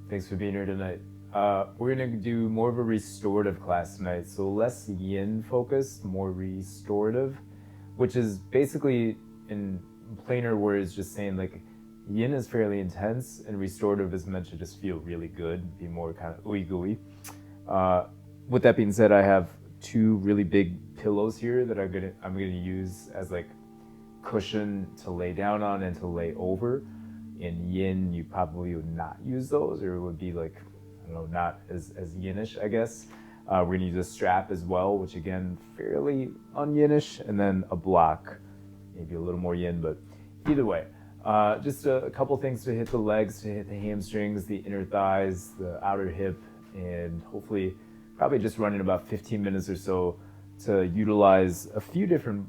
Thanks for being here tonight. We're gonna do more of a restorative class tonight, so less yin focused, more restorative, which is basically, in plainer words, just saying like yin is fairly intense and restorative is meant to just feel really good, be more kind of ooey gooey. With that being said, I have two really big pillows here that I'm gonna use as like cushion to lay down on and to lay over. In yin, you probably would not use those, or it would be like, I don't know, not as yinish, I guess. We're gonna use a strap as well, which again, fairly un-yinish, and then a block, maybe a little more yin, but either way. Just a couple things to hit the legs, to hit the hamstrings, the inner thighs, the outer hip, and hopefully probably just running about 15 minutes or so to utilize a few different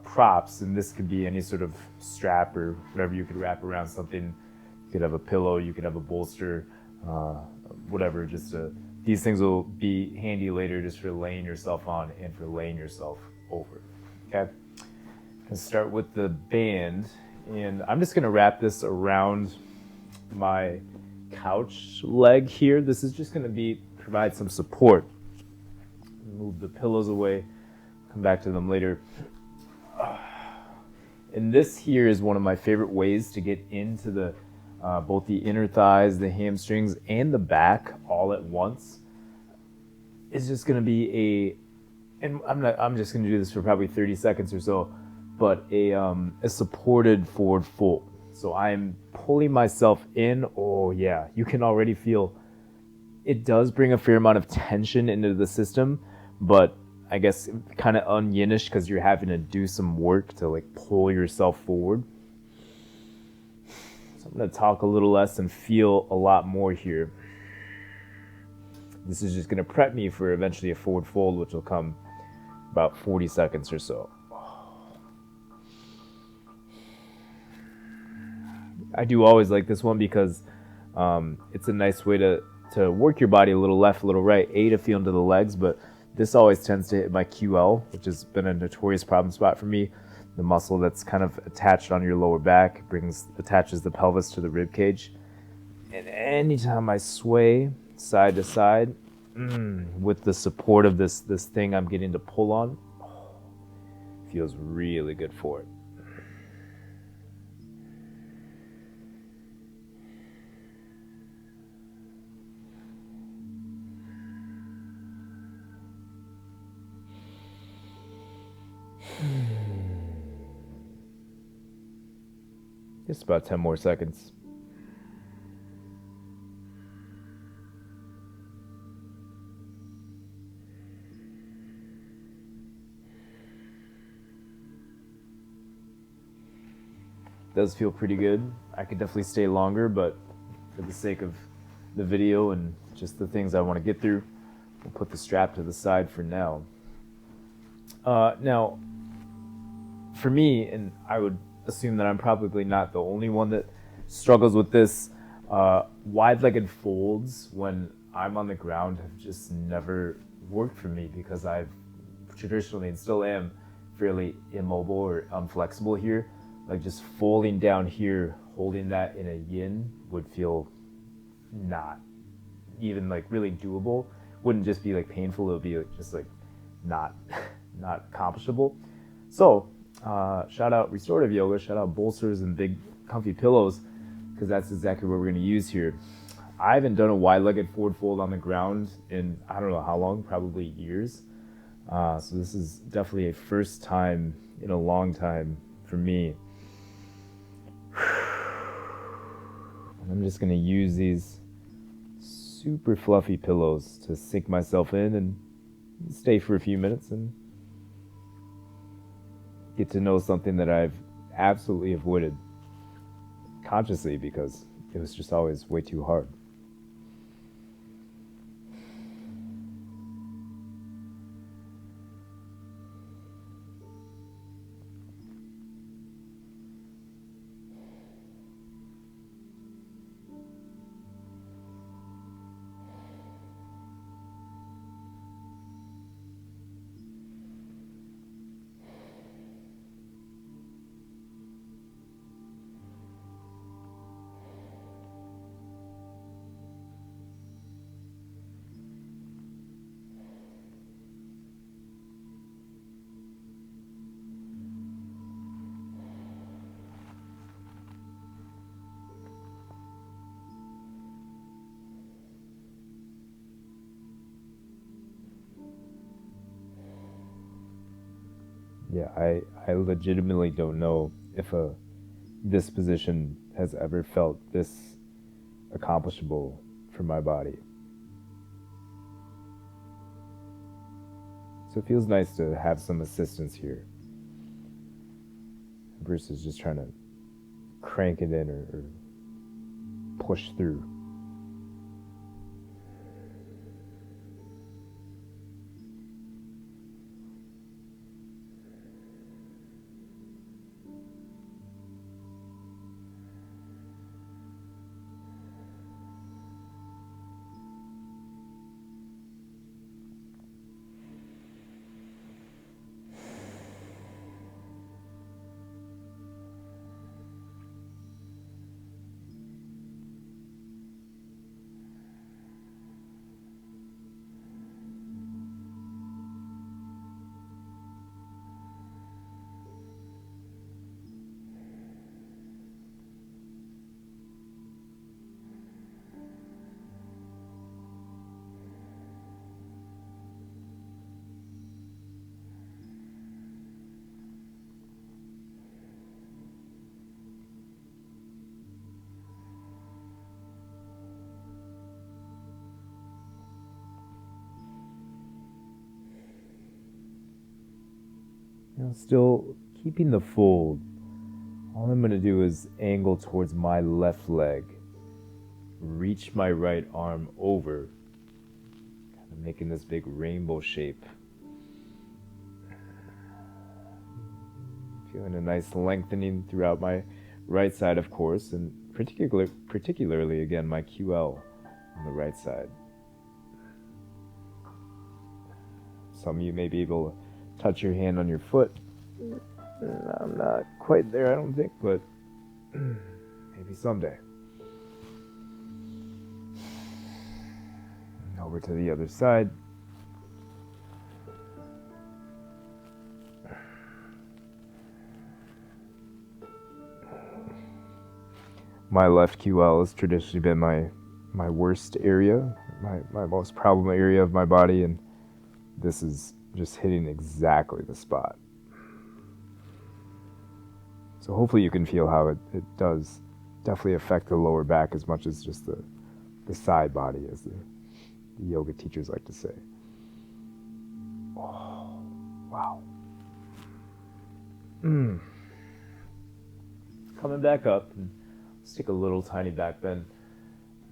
props, and this could be any sort of strap or whatever you could wrap around something. You could have a pillow, you could have a bolster, whatever. These things will be handy later just for laying yourself on and for laying yourself over. Okay, let's start with the band, and I'm just gonna wrap this around my couch leg here. This is just gonna provide some support. Move the pillows away, come back to them later. And this here is one of my favorite ways to get into the both the inner thighs, the hamstrings, and the back all at once. It's just going to be I'm just going to do this for probably 30 seconds or so, but a supported forward fold. So I'm pulling myself in. Oh yeah, you can already feel it does bring a fair amount of tension into the system, but I guess kind of un-yinish because you're having to do some work to like pull yourself forward. So I'm going to talk a little less and feel a lot more here. This is just going to prep me for eventually a forward fold, which will come about 40 seconds or so. I do always like this one because it's a nice way to work your body a little left, a little right, to feel into the legs, but this always tends to hit my QL, which has been a notorious problem spot for me. The muscle that's kind of attached on your lower back attaches the pelvis to the rib cage. And anytime I sway side to side, with the support of this thing I'm getting to pull on, feels really good for it. Just about 10 more seconds. Does feel pretty good. I could definitely stay longer, but for the sake of the video and just the things I want to get through, we'll put the strap to the side for now. Now, for me, and I would assume that I'm probably not the only one that struggles with this, wide-legged folds when I'm on the ground have just never worked for me because I've traditionally and still am fairly immobile or unflexible here. Like just folding down here, holding that in a yin would feel not even like really doable. Wouldn't just be like painful, it would be like, just like not accomplishable. So shout out restorative yoga, shout out bolsters and big comfy pillows, because that's exactly what we're going to use here. I haven't done a wide-legged forward fold on the ground in I don't know how long, probably years. So this is definitely a first time in a long time for me. I'm just going to use these super fluffy pillows to sink myself in and stay for a few minutes and get to know something that I've absolutely avoided consciously because it was just always way too hard. Yeah, I legitimately don't know if this position has ever felt this accomplishable for my body. So it feels nice to have some assistance here versus just trying to crank it in or push through. Still keeping the fold, all I'm going to do is angle towards my left leg, reach my right arm over, kind of making this big rainbow shape. Feeling a nice lengthening throughout my right side, of course, and particularly again, my QL on the right side. Some of you may be able to touch your hand on your foot. I'm not quite there, I don't think, but maybe someday. Over to the other side. My left QL has traditionally been my worst area, my most problem area of my body, and this is just hitting exactly the spot. So hopefully you can feel how it does definitely affect the lower back as much as just the side body, as the yoga teachers like to say. Oh, wow. Coming back up, and let's take a little tiny back bend.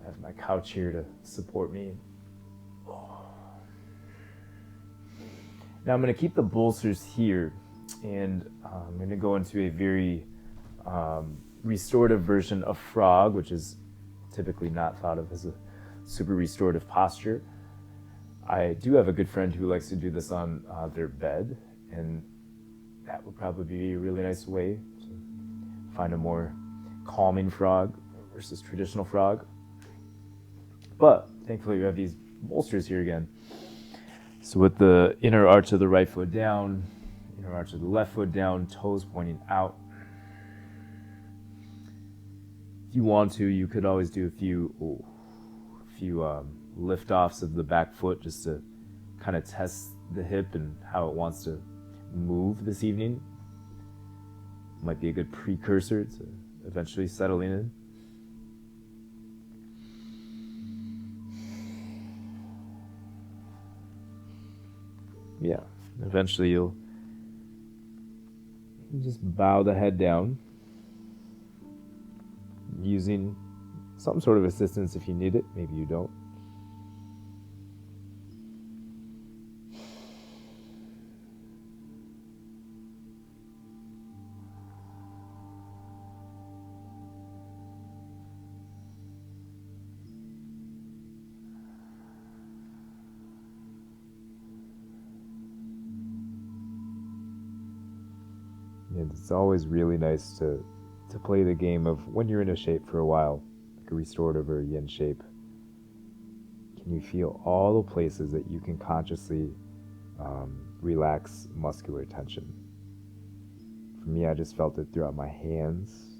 I have my couch here to support me. Now I'm going to keep the bolsters here, and I'm going to go into a very restorative version of frog, which is typically not thought of as a super restorative posture. I do have a good friend who likes to do this on their bed, and that would probably be a really nice way to find a more calming frog versus traditional frog. But thankfully we have these bolsters here again. So with the inner arch of the right foot down, inner arch of the left foot down, toes pointing out. If you want to, you could always do a few lift-offs of the back foot just to kind of test the hip and how it wants to move this evening. Might be a good precursor to eventually settling in. Yeah, eventually you'll just bow the head down, using some sort of assistance if you need it. Maybe you don't. And it's always really nice to play the game of when you're in a shape for a while, like a restorative or a yin shape. Can you feel all the places that you can consciously relax muscular tension? For me, I just felt it throughout my hands,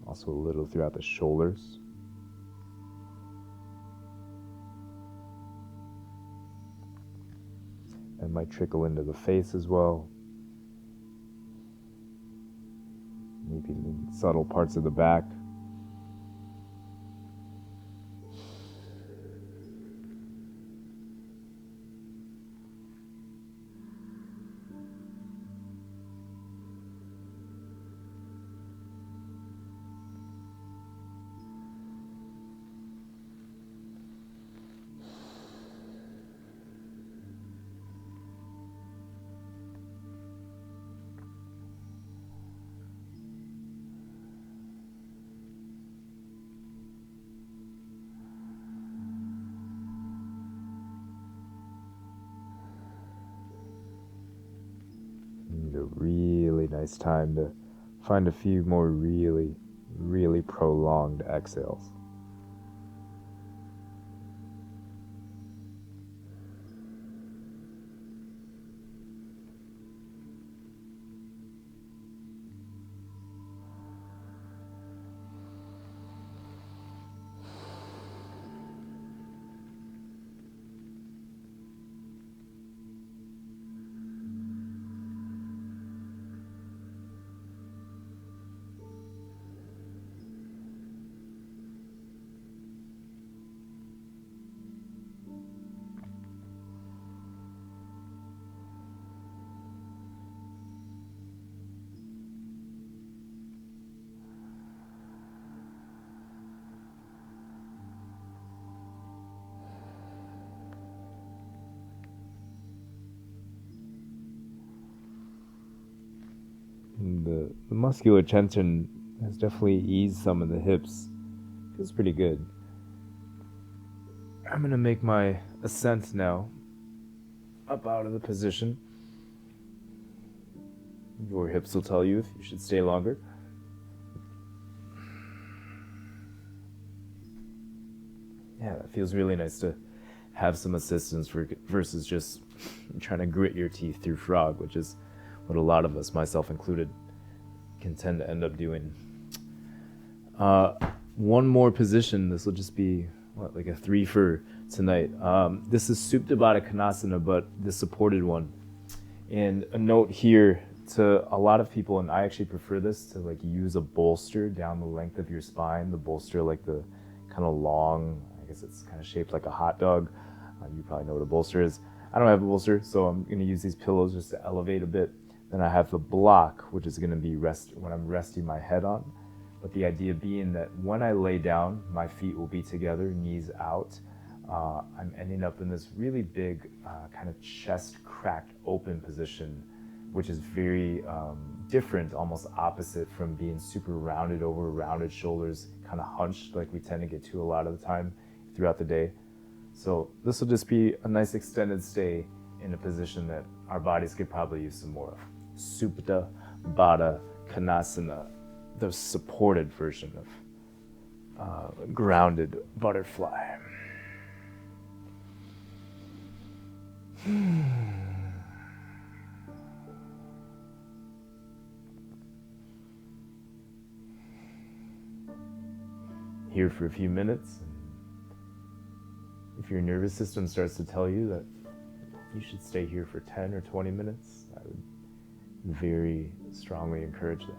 also a little throughout the shoulders. And might trickle into the face as well. maybe in subtle parts of the back. A really nice time to find a few more really, really prolonged exhales. The muscular tension has definitely eased some of the hips. Feels pretty good. I'm gonna make my ascent now up out of the position. Your hips will tell you if you should stay longer. Yeah, that feels really nice to have some assistance versus just trying to grit your teeth through frog, which is what a lot of us, myself included, can tend to end up doing. One more position. This will just be like a 3 for tonight. This is Supta Baddha Konasana, but the supported one. And a note here to a lot of people, and I actually prefer this, to like use a bolster down the length of your spine. The bolster, like the kind of long, I guess it's kind of shaped like a hot dog. You probably know what a bolster is. I don't have a bolster, so I'm going to use these pillows just to elevate a bit. Then I have the block, which is going to be when I'm resting my head on. But the idea being that when I lay down, my feet will be together, knees out. I'm ending up in this really big kind of chest cracked open position, which is very different, almost opposite from being super rounded over, rounded shoulders, kind of hunched like we tend to get to a lot of the time throughout the day. So this will just be a nice extended stay in a position that our bodies could probably use some more of. Supta Baddha Konasana, the supported version of grounded butterfly. Here for a few minutes. If your nervous system starts to tell you that you should stay here for 10 or 20 minutes, I would very strongly encourage that.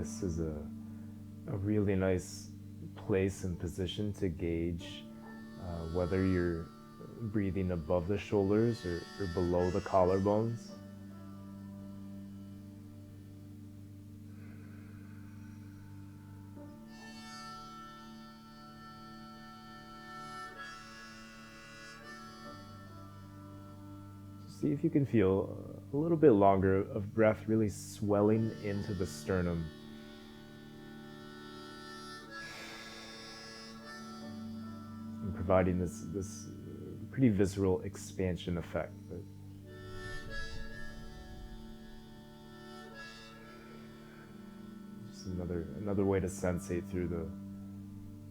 this is a really nice place and position to gauge whether you're breathing above the shoulders or below the collarbones. See if you can feel a little bit longer of breath really swelling into the sternum. And providing this pretty visceral expansion effect. But just another way to sensate through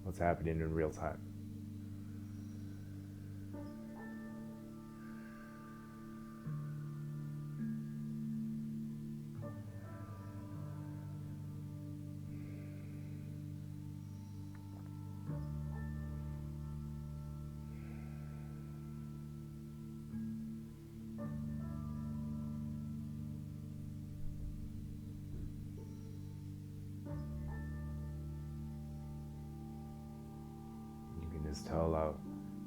what's happening in real time. Just tell how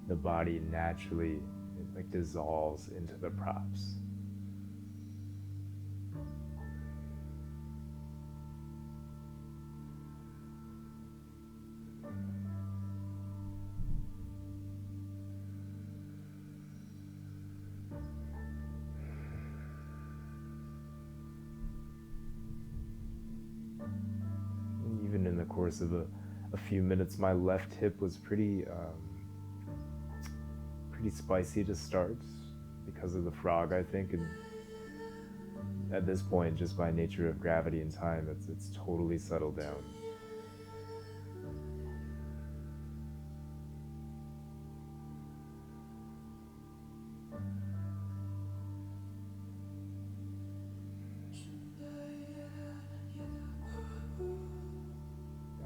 the body naturally dissolves into the props. And even in the course of a few minutes, my left hip was pretty spicy to start because of the frog, I think, and at this point, just by nature of gravity and time, it's totally settled down.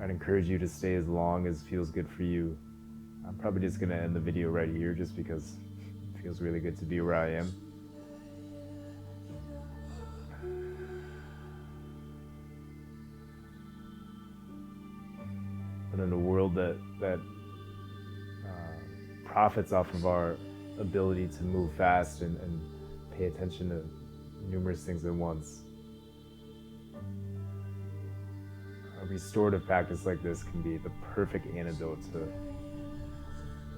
I'd encourage you to stay as long as feels good for you. I'm probably just going to end the video right here just because it feels really good to be where I am. But in a world that profits off of our ability to move fast and pay attention to numerous things at once, a restorative practice like this can be the perfect antidote to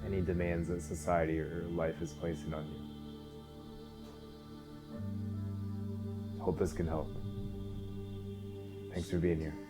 any demands that society or life is placing on you. Hope this can help. Thanks for being here.